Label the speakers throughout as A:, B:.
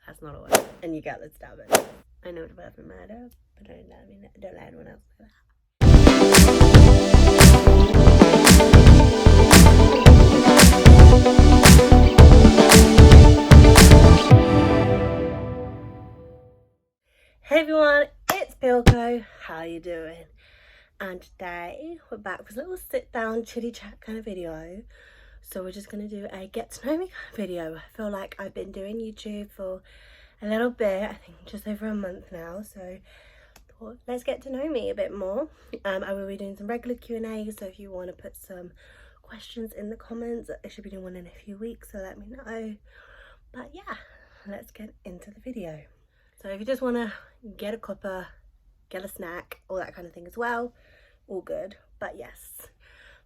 A: That's not a word. And you get the stubborn. I know the word for murder, but don't let anyone else know that. Hey everyone, it's Pilko. How you doing? And today we're back with a little sit down chitty chat kind of video. So we're just gonna do a get to know me kind of video. I feel like I've been doing YouTube for a little bit, I think just over a month now. So let's get to know me a bit more. I will be doing some regular Q&A, so if you want to put some questions in the comments, I should be doing one in a few weeks, so let me know. But yeah, let's get into the video. So if you just want to get a cuppa, get a snack, all that kind of thing as well, all good. But yes,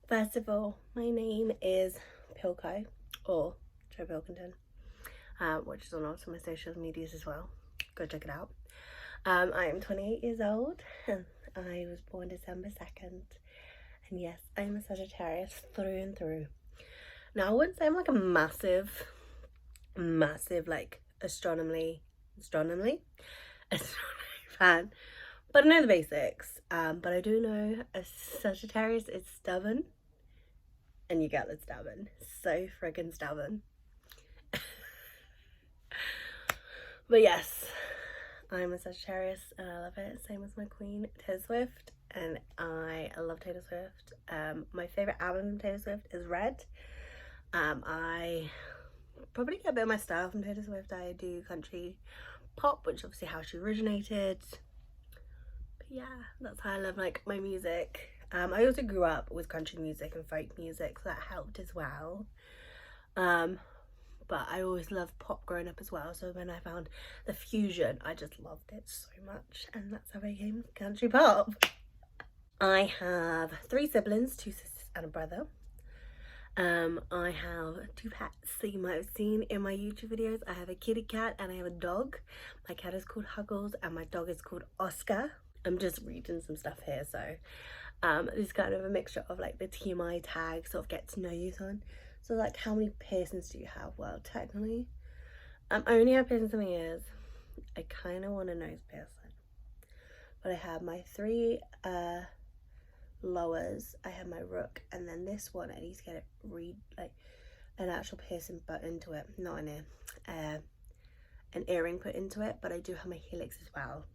A: first of all, my name is Pilko, or Joe Pilkington, which is on all my social medias as well. Go check it out. I am 28 years old and I was born December 2nd. And yes, I'm a Sagittarius through and through. Now, I wouldn't say I'm like a massive like astronomy fan, but I know the basics. But I do know a Sagittarius is stubborn, and you get the stubborn. So friggin' stubborn. But yes, I'm a Sagittarius and I love it. Same as my queen, Taylor Swift, and I love Taylor Swift. My favourite album from Taylor Swift is Red. I probably get a bit of my style from Taylor Swift. I do country pop, which is obviously how she originated. But yeah, that's how I love like my music. I also grew up with country music and folk music, so that helped as well. But I always loved pop growing up as well, so when I found the fusion, I just loved it so much, and that's how I became country pop. I have 3 siblings, 2 sisters and a brother. I have 2 pets that you might have seen in my YouTube videos. I have a kitty cat and I have a dog. My cat is called Huggles and my dog is called Oscar. I'm just reading some stuff here, so this is kind of a mixture of like the TMI tag, sort of get to know you on. So like, how many piercings do you have? Well, technically, I only have piercings in my ears. I kind of want a nose piercing, but I have my 3 lowers, I have my rook, and then this one I need to get it like an actual piercing put into it, not an ear, an earring put into it. But I do have my helix as well.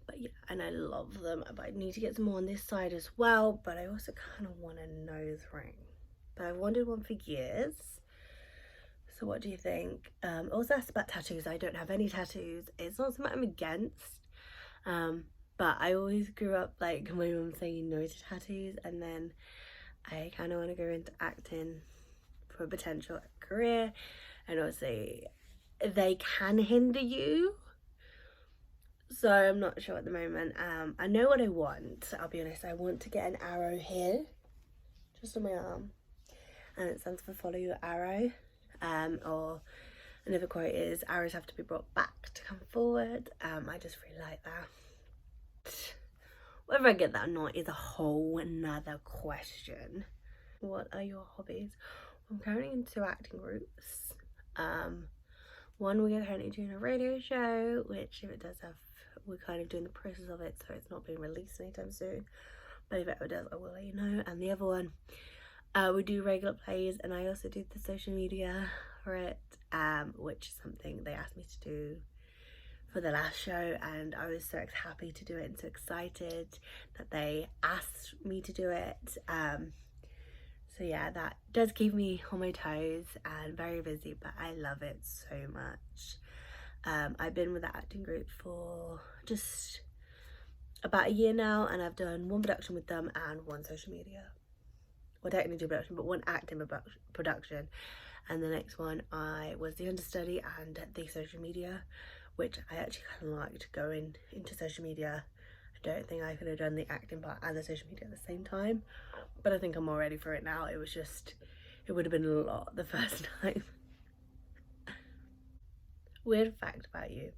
A: But yeah, and I love them, but I need to get some more on this side as well. But I also kind of want a nose ring, but I've wanted one for years. So what do you think? Also asked about tattoos. I don't have any tattoos. It's not something I'm against, but I always grew up like my mum saying no to tattoos, and then I kind of want to go into acting for a potential career, and obviously they can hinder you, so I'm not sure at the moment. I know what I want, I'll be honest. I want to get an arrow here, just on my arm, and it stands for follow your arrow, or another quote is arrows have to be brought back to come forward. I just really like that. Whether I get that or not is a whole another question. What are your hobbies? I'm currently in 2 acting groups. One, we are currently doing a radio show, which if it does have, we're kind of doing the process of it, so it's not being released anytime soon, but if it ever does, I will let you know. And the other one, we do regular plays, and I also do the social media for it, which is something they asked me to do for the last show, and I was so happy to do it and so excited that they asked me to do it. So yeah, that does keep me on my toes and very busy, but I love it so much. I've been with the acting group for just about a year now, and I've done 1 production with them and 1 social media. Well, technically 2 production, but 1 acting production, and the next one I was the understudy and the social media, which I actually kind of liked going into social media. I don't think I could have done the acting part and the social media at the same time, but I think I'm all ready for it now. It was just, it would have been a lot the first time. Weird fact about you.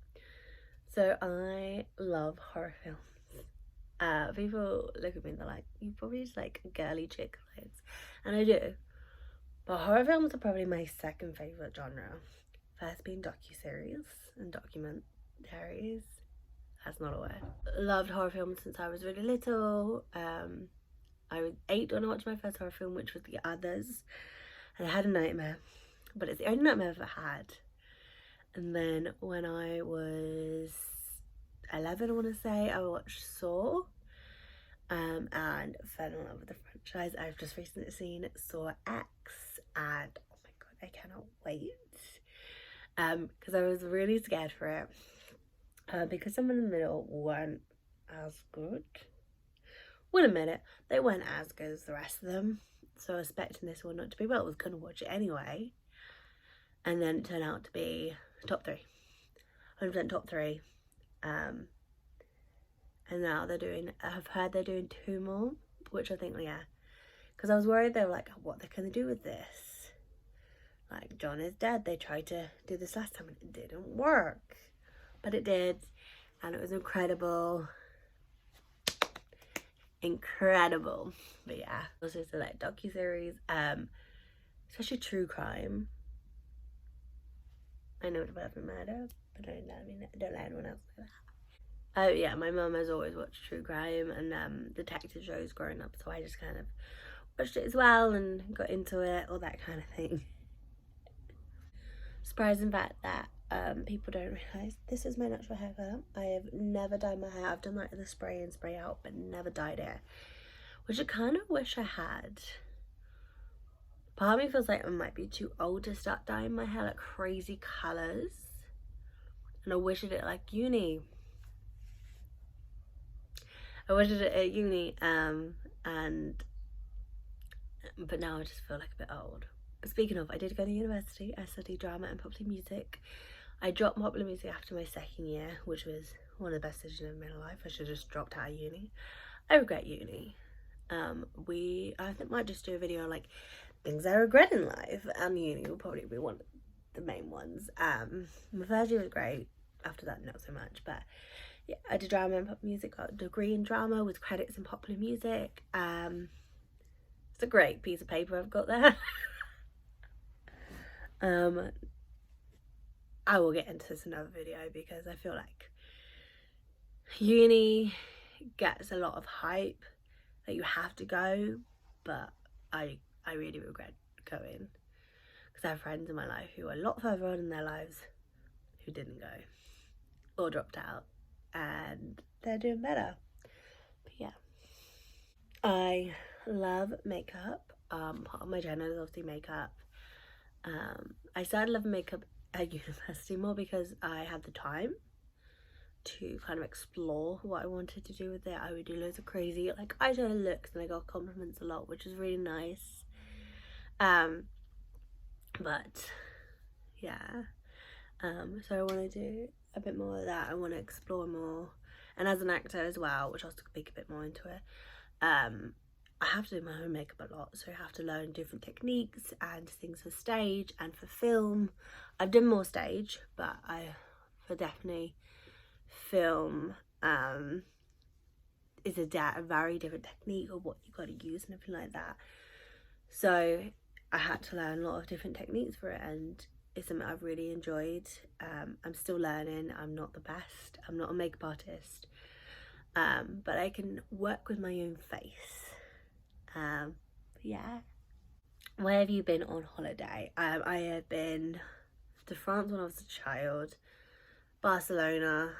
A: So I love horror films. People look at me and they're like, you probably just like girly chick clothes, and I do, but horror films are probably my 2nd favourite genre. first being docuseries and documentaries. That's not a word. Loved horror films since I was really little. I was 8 when I watched my first horror film, which was The Others, and I had a nightmare, but it's the only nightmare I've ever had. And then when I was 11, I want to say, I watched Saw, and fell in love with the franchise. I've just recently seen Saw X, and oh my god, I cannot wait. Because I was really scared for it, because some in the middle weren't as good. We'll admit it, they weren't as good as the rest of them, so I was expecting this one not to be, well, I was gonna watch it anyway, and then it turned out to be top 3, 100% top 3. And now I've heard they're doing 2 more, which I think, yeah, because I was worried they were like, what they're gonna do with this, like, John is dead, they tried to do this last time and it didn't work, but it did, and it was incredible. But yeah, also so like docuseries, especially true crime. I know it's about murder, but don't let anyone else know that. Oh yeah, my mum has always watched true crime and detective shows growing up, so I just kind of watched it as well and got into it, all that kind of thing. Surprising fact that people don't realise this is my natural hair colour. I have never dyed my hair. I've done like the spray in, spray out, but never dyed it, which I kind of wish I had. Part of me feels like I might be too old to start dyeing my hair like crazy colours, and I wish I did it like uni. I wish I did it at uni, but now I just feel like a bit old. But speaking of, I did go to university. I studied drama and popular music. I dropped popular music after my 2nd year, which was one of the best decisions I've made in my life. I should have just dropped out of uni. I regret uni. I think might just do a video on like things I regret in life, and uni will probably be one of the main ones. My first year was great. After that, not so much. But yeah, I did drama and pop music. Got a degree in drama with credits in popular music. It's a great piece of paper I've got there. I will get into this in another video because I feel like uni gets a lot of hype that you have to go, but I really regret going because I have friends in my life who are a lot further on in their lives who didn't go or dropped out, and they're doing better. But yeah, I love makeup. Part of my journal is obviously makeup. I started loving makeup at university more because I had the time to kind of explore what I wanted to do with it. I would do loads of crazy like eyeshadow looks, and I got compliments a lot, which was really nice. But yeah, so I want to do a bit more of that. I want to explore more, and as an actor as well, which I'll speak a bit more into it, I have to do my own makeup a lot, so I have to learn different techniques and things for stage and for film. I've done more stage, but for definitely film is a very different technique of what you've got to use and everything like that. So I had to learn a lot of different techniques for it, and it's something I've really enjoyed. I'm still learning. I'm not the best. I'm not a makeup artist, but I can work with my own face. Yeah. Where have you been on holiday? I have been to France when I was a child, Barcelona,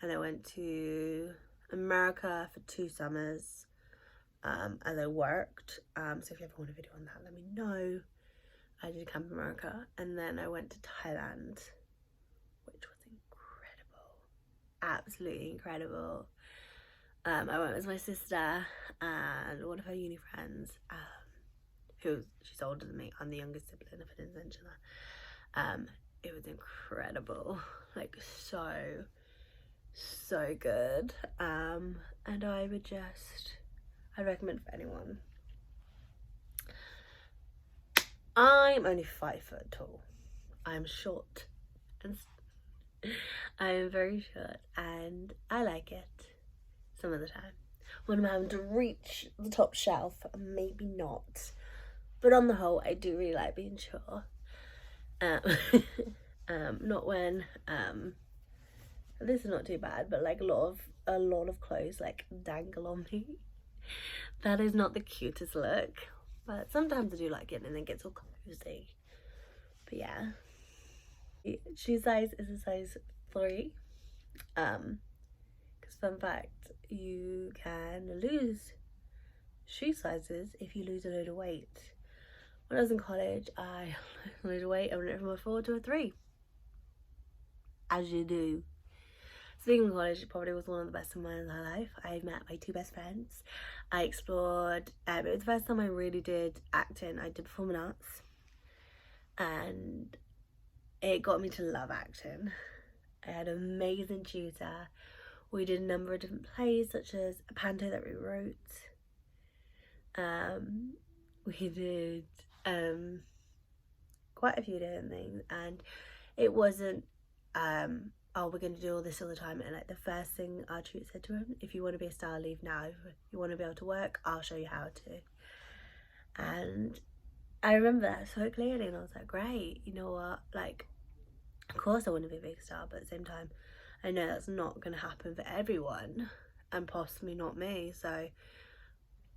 A: and I went to America for 2 summers as I worked. So if you ever want a video on that, let me know. I did Camp America, and then I went to Thailand, which was incredible, absolutely incredible. I went with my sister and one of her uni friends, she's older than me. I'm the youngest sibling, if I didn't mention that. It was incredible, like so good. And I'd recommend for anyone. I'm only 5 foot tall. I'm short, and I am very short, and I like it some of the time. When I'm having to reach the top shelf, maybe not. But on the whole, I do really like being short. Um, not when this is not too bad, but like a lot of clothes like dangle on me. That is not the cutest look, but sometimes I do like it and it gets all cozy. But yeah, shoe size is a size 3. Because fun fact, you can lose shoe sizes if you lose a load of weight. When I was in college, I lost a load of weight. I went from a 4 to a 3, as you do. Speaking of college, it probably was one of the best of my entire life. I met my 2 best friends. I explored, it was the first time I really did acting. I did performing arts, and it got me to love acting. I had an amazing tutor. We did a number of different plays, such as a panto that we wrote. We did quite a few different things, and it wasn't oh, we're going to do all this all the time. And like the first thing our tutor said to him, if you want to be a star, leave now. If you want to be able to work, I'll show you how to. And I remember that so clearly, and I was like, great, you know what, like, of course I want to be a big star, but at the same time I know that's not going to happen for everyone, and possibly not me. So,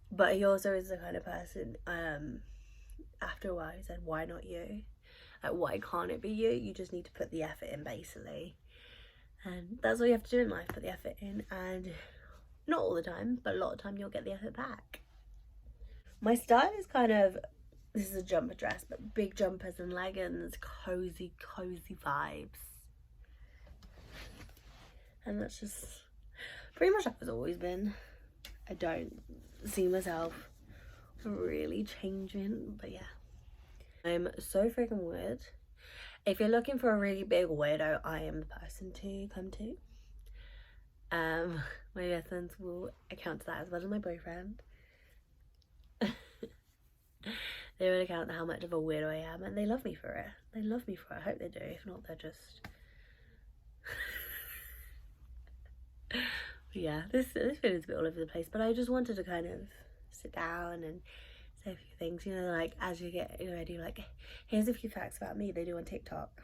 A: but he also is the kind of person, after a while he said, why not you? Like, why can't it be you? You just need to put the effort in, basically. And that's all you have to do in life, put the effort in. And not all the time, but a lot of the time you'll get the effort back. My style is kind of, this is a jumper dress, but big jumpers and leggings, cozy vibes. And that's just pretty much how it's always been. I don't see myself really changing, but yeah. I'm so freaking weird. If you're looking for a really big weirdo, I am the person to come to. My best friends will account to that, as well as my boyfriend. They will account to how much of a weirdo I am, and they love me for it. They love me for it. I hope they do. If not, they're just... Yeah, this video is a bit all over the place, but I just wanted to kind of sit down and say a few things, you know, like as you get ready, like, here's a few facts about me they do on TikTok.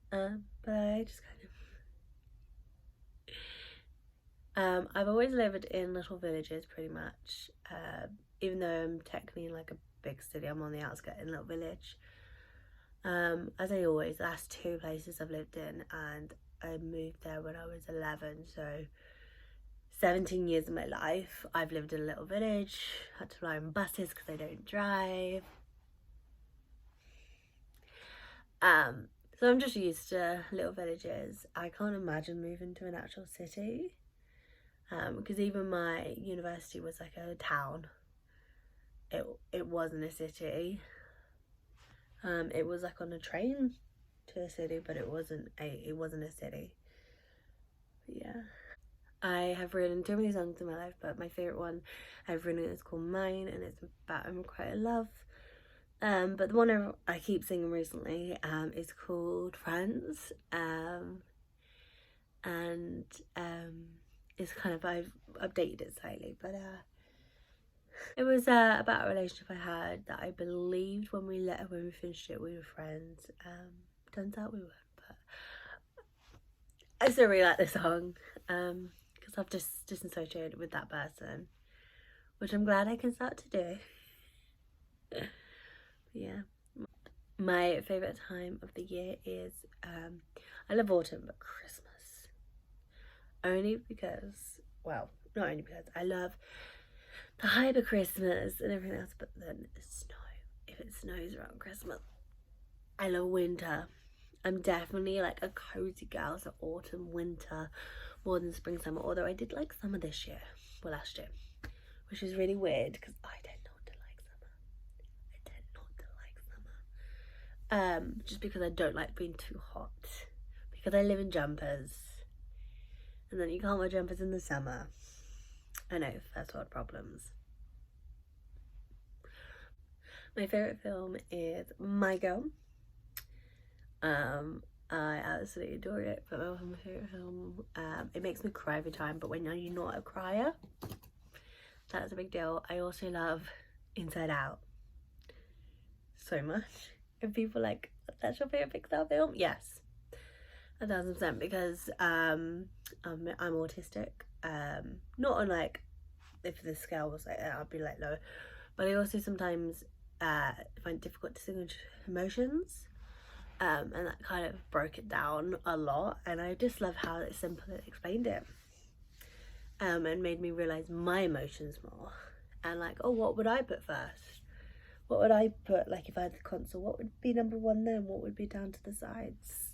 A: But I just kind of I've always lived in little villages pretty much, even though I'm technically in like a big city. I'm on the outskirts in a little village. As I always, that's 2 places I've lived in, and I moved there when I was 11, so 17 years of my life I've lived in a little village. Had to fly on buses because I don't drive. So I'm just used to little villages. I can't imagine moving to an actual city, because even my university was like a town. It wasn't a city. It was like on a train to a city, but it wasn't a city. But yeah, I have written too many songs in my life, but my favorite one I've written is called Mine, and it's about unrequited love. But the one I keep singing recently is called Friends, and it's kind of, I've updated it slightly, but it was about a relationship I had that I believed when we finished it we were friends. Turns out we weren't, but I still really like the song, because I've just disassociated with that person, which I'm glad I can start to do. But yeah, my favourite time of the year is, I love autumn, but Christmas. Only because, well, not only because I love the hype of Christmas and everything else, but then snow. If it snows around Christmas. I love winter. I'm definitely like a cozy girl, so autumn, winter, more than spring, summer. Although I did like summer this year, well, last year, which is really weird because I tend not to like summer. I tend not to like summer. Just because I don't like being too hot. Because I live in jumpers. And then you can't wear jumpers in the summer. I know, first world problems. My favourite film is My Girl. I absolutely adore it, but my favourite film, it makes me cry every time, but when you're not a crier, that's a big deal. I also love Inside Out so much. And people like, that's your favourite Pixar film? Yes, 1000%, because I'm autistic. Not on like, if the scale was like that, I'd be like low. But I also sometimes find it difficult to distinguish emotions. And that kind of broke it down a lot, and I just love how it's simple it explained it. And made me realise my emotions more. And like, oh, what would I put first? What would I put, like, if I had the console? What would be number one then? What would be down to the sides?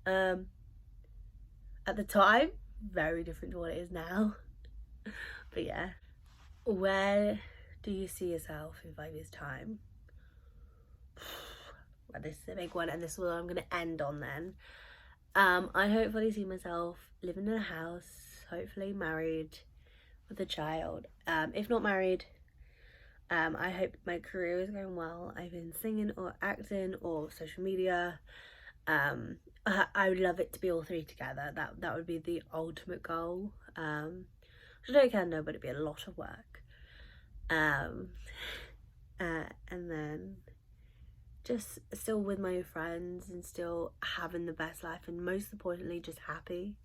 A: At the time, very different to what it is now. But yeah. Where do you see yourself in 5 years' time? Well, this is a big one, and this is what I'm going to end on then. I hopefully see myself living in a house, hopefully married with a child. If not married, I hope my career is going well. I've been singing or acting or social media. I would love it to be all three together. That would be the ultimate goal. Which I don't know, but it'd be a lot of work. And then just still with my friends and still having the best life, and most importantly just happy.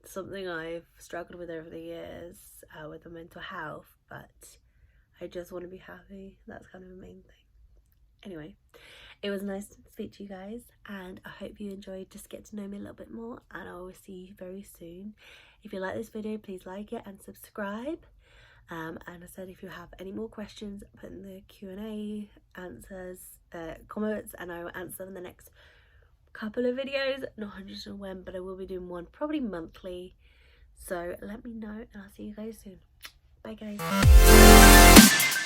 A: Something I've struggled with over the years with the mental health, but I just want to be happy. That's kind of the main thing. Anyway, it was nice to speak to you guys, and I hope you enjoyed just get to know me a little bit more, and I will see you very soon. If you like this video, please like it and subscribe. And I said, if you have any more questions, put in the Q&A answers, comments, and I will answer them in the next couple of videos. Not 100% when, but I will be doing one probably monthly. So let me know, and I'll see you guys soon. Bye guys.